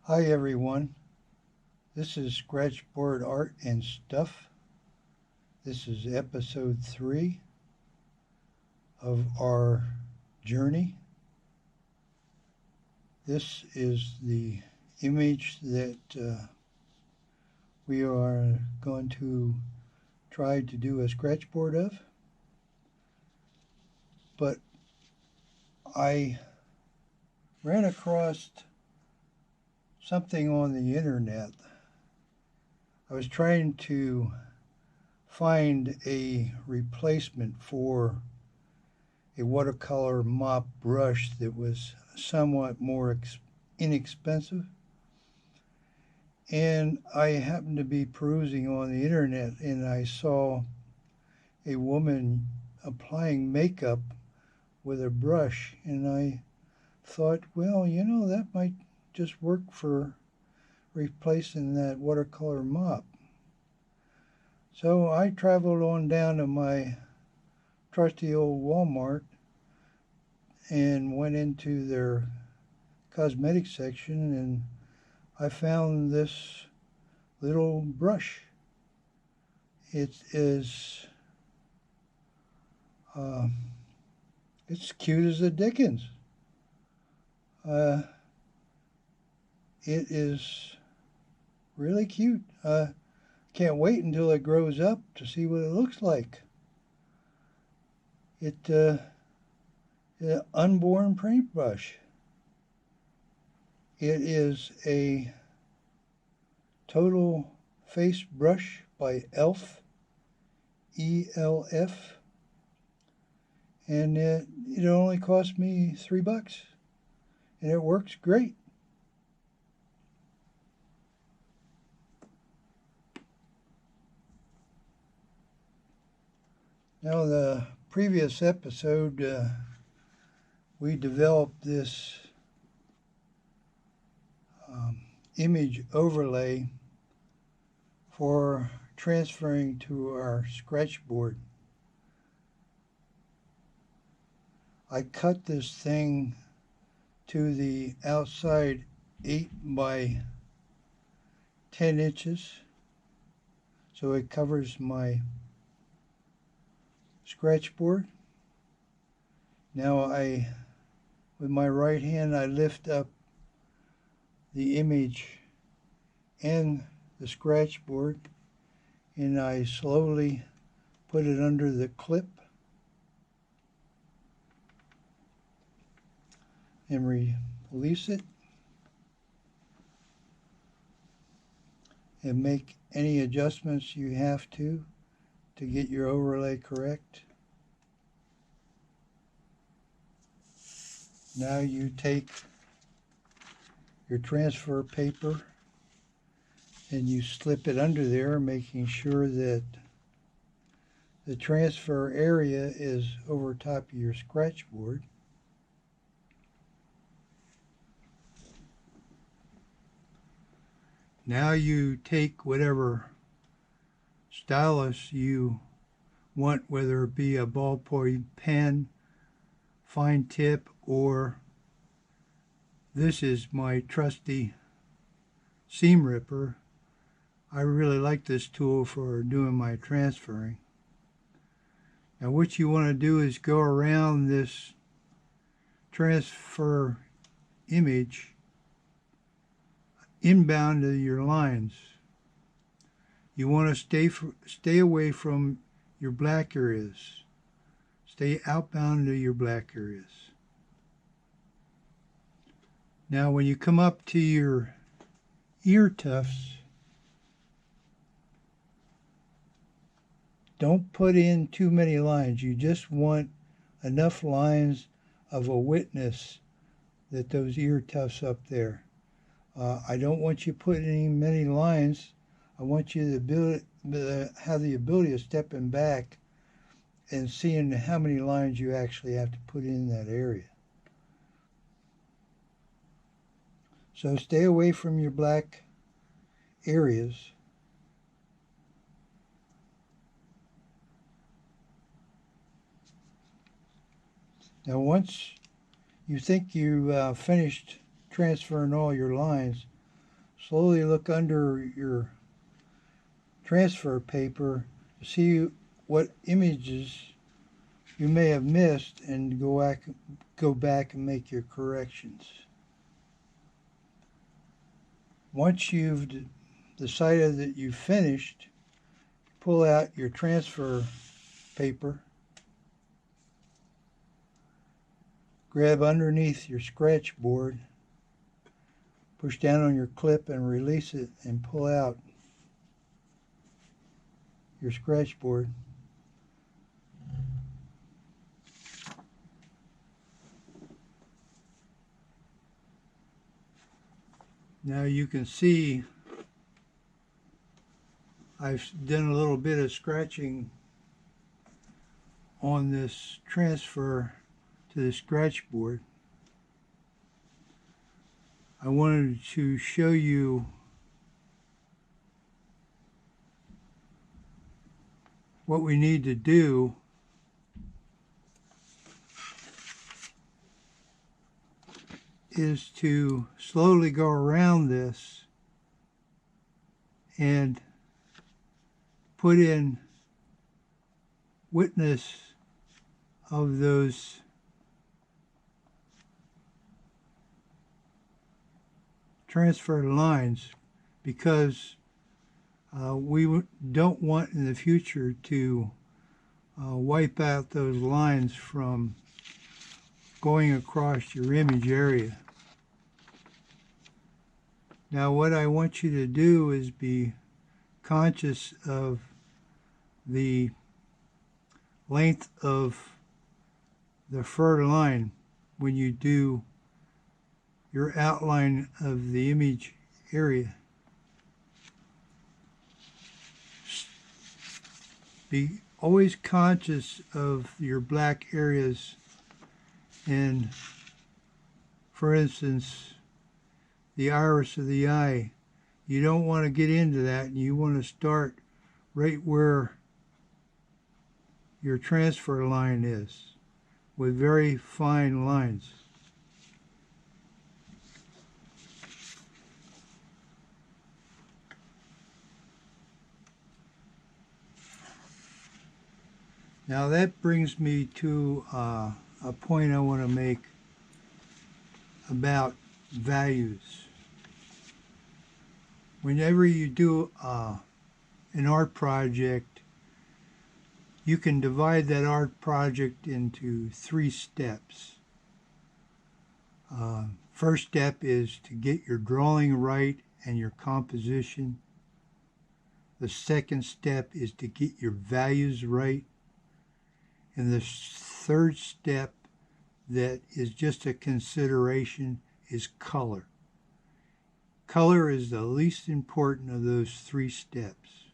Hi everyone, this is Scratchboard Art and Stuff. This is episode 3 of our journey. This is the image that we are going to try to do a sketchboard of. But I ran across something on the internet. I was trying to find a replacement for a watercolor mop brush that was somewhat more inexpensive. And I happened to be perusing on the internet and I saw a woman applying makeup with a brush, and I thought, well, that might just work for replacing that watercolor mop. So I traveled on down to my trusty old Walmart and went into their cosmetic section, and I found this little brush. It is it's cute as the dickens. It is really cute. Can't wait until it grows up to see what it looks like. It's an unborn paintbrush. It is a total face brush by Elf, E-L-F, and it only cost me $3, and it works great. Now, the previous episode, we developed this image overlay for transferring to our sketchboard. I cut this thing to the outside 8 by 10 inches so it covers my sketchboard. Now with my right hand, I lift up the image and the sketchboard, and I slowly put it under the clip and release it and make any adjustments you have to get your overlay correct. Now you take your transfer paper and you slip it under there, making sure that the transfer area is over top of your sketchboard. Now you take whatever stylus you want, whether it be a ballpoint pen, fine tip, or this is my trusty seam ripper. I really like this tool for doing my transferring. Now what you want to do is go around this transfer image inbound to your lines. You want to stay away from your black areas. Stay outbound to your black areas. Now when you come up to your ear tufts, don't put in too many lines. You just want enough lines of a witness that those ear tufts up there. I don't want you putting many lines. I want you to have the ability of stepping back and seeing how many lines you actually have to put in that area. So stay away from your black areas. Now once you think you finished transferring all your lines, slowly look under your transfer paper to see what images you may have missed and go back and make your corrections. Once you've decided that you've finished, pull out your transfer paper, grab underneath your scratch board, push down on your clip and release it and pull out your scratch board. Now you can see I've done a little bit of scratching on this transfer to the scratch board. I wanted to show you what we need to do is to slowly go around this and put in witness of those transfer lines, because we don't want in the future to wipe out those lines from going across your image area. Now what I want you to do is be conscious of the length of the fur line when you do your outline of the image area. Be always conscious of your black areas, and for instance the iris of the eye. You don't want to get into that, and you want to start right where your transfer line is with very fine lines. Now that brings me to a point I want to make about values. Whenever you do an art project, you can divide that art project into 3 steps. First step is to get your drawing right and your composition. The second step is to get your values right. And the third step that is just a consideration is color. Color is the least important of those 3 steps,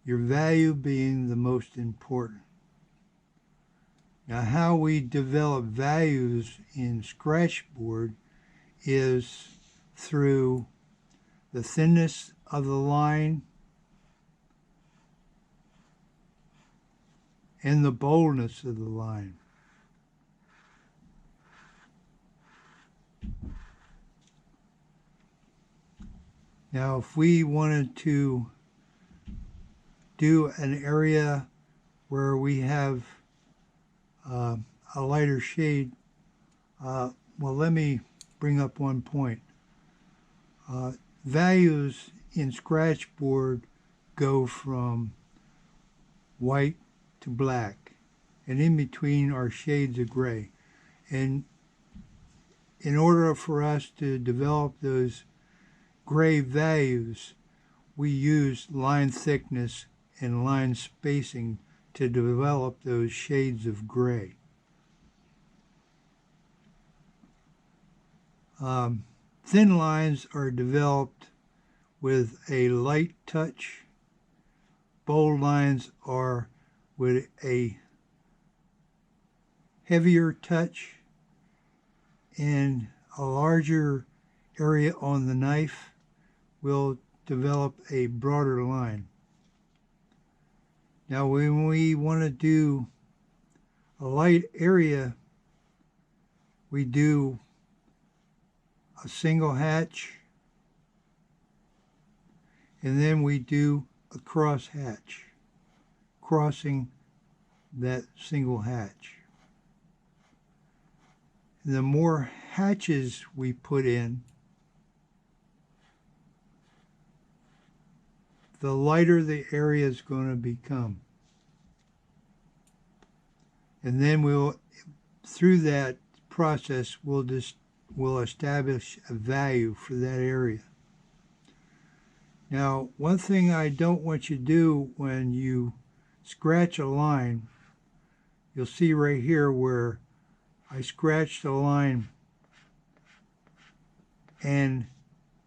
your value being the most important. Now, how we develop values in Scratchboard is through the thinness of the line and the boldness of the line. Now, if we wanted to do an area where we have a lighter shade, well, let me bring up one point. Values in Scratchboard go from white to black, and in between are shades of gray. And in order for us to develop those gray values, we use line thickness and line spacing to develop those shades of gray. Thin lines are developed with a light touch. Bold lines are with a heavier touch, and a larger area on the knife will develop a broader line. Now, when we want to do a light area, we do a single hatch and then we do a cross hatch, crossing that single hatch. The more hatches we put in, the lighter the area is going to become. And then through that process, we'll establish a value for that area. Now, one thing I don't want you to do when you scratch a line, you'll see right here where I scratched a line and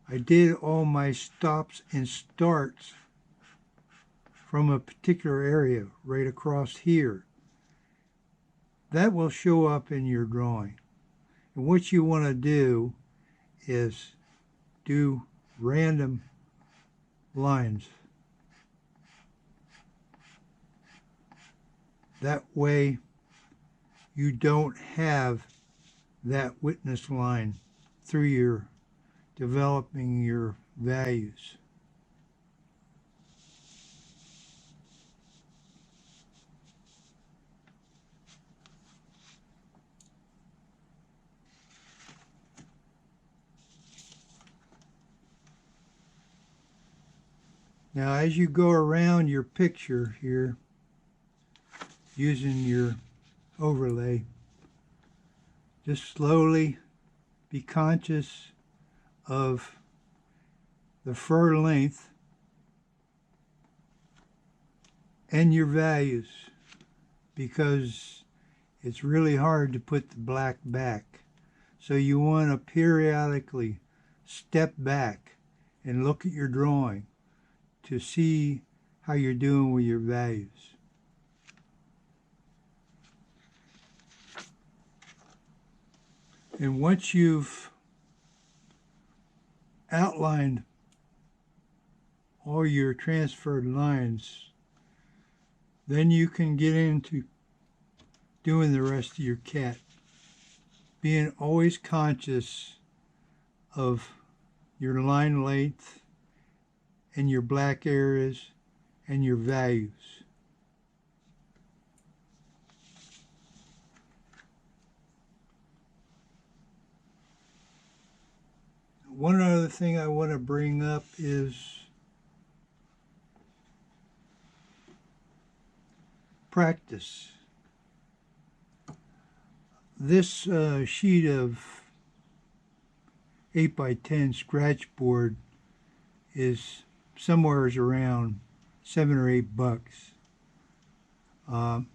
I did all my stops and starts from a particular area right across here. That will show up in your drawing. And what you want to do is do random lines. That way you don't have that witness line through your developing your values. Now, as you go around your picture here, using your overlay, just slowly be conscious of the fur length and your values, because it's really hard to put the black back. So you want to periodically step back and look at your drawing to see how you're doing with your values. And once you've outlined all your transferred lines, then you can get into doing the rest of your cat, being always conscious of your line length and your black areas and your values. One other thing I want to bring up is practice. This sheet of 8x10 Scratchboard is somewhere around $7 or $8.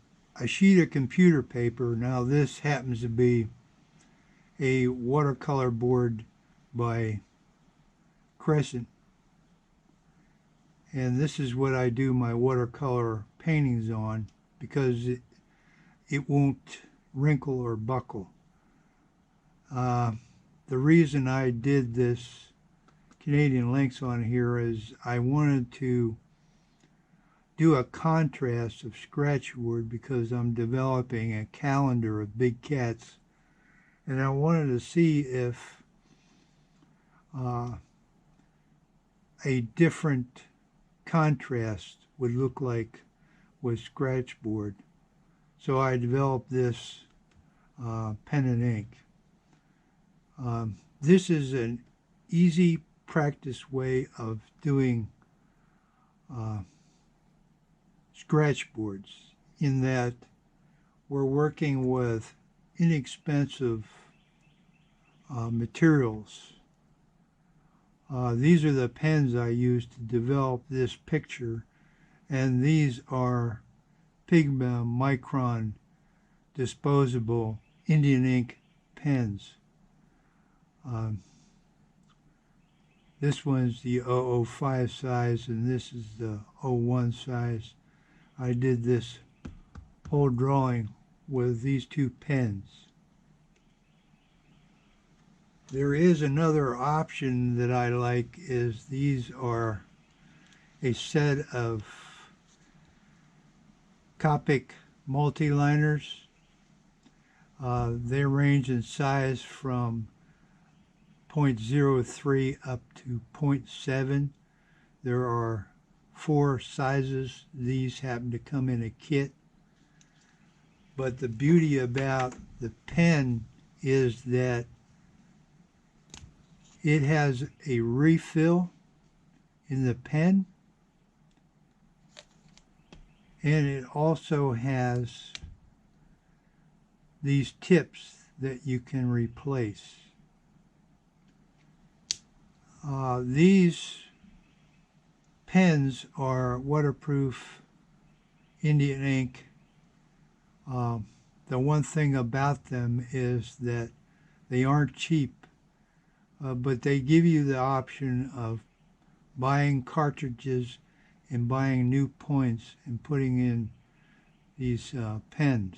A sheet of computer paper. Now this happens to be a watercolor board by Crescent, and this is what I do my watercolor paintings on, because it won't wrinkle or buckle. The reason I did this Canadian links on here is I wanted to do a contrast of Scratchboard, because I'm developing a calendar of big cats, and I wanted to see if a different contrast would look like with Scratchboard. So I developed this pen and ink. This is an easy practice way of doing Scratchboards, in that we're working with inexpensive materials. These are the pens I used to develop this picture, and these are Pigma Micron disposable Indian ink pens. This one's the 005 size, and this is the 01 size. I did this whole drawing with these two pens. There is another option that I like, is these are a set of Copic multi-liners. They range in size from 0.03 up to 0.7. There are 4 sizes. These happen to come in a kit. But the beauty about the pen is that it has a refill in the pen, and it also has these tips that you can replace. These pens are waterproof Indian ink. The one thing about them is that they aren't cheap, but they give you the option of buying cartridges and buying new points and putting in these pens.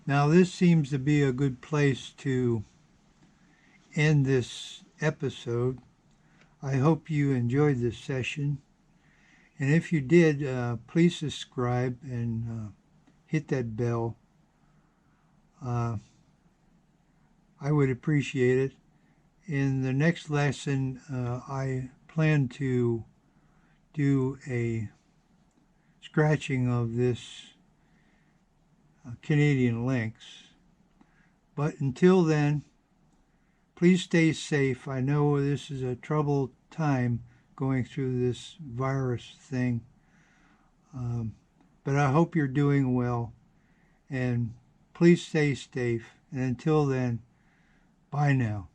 Now this seems to be a good place to end this episode. I hope you enjoyed this session. And if you did, please subscribe and hit that bell. I would appreciate it. In the next lesson, I plan to do a scratching of this Canadian lynx. But until then, please stay safe. I know this is a troubled time going through this virus thing. But I hope you're doing well. And please stay safe. And until then, bye now.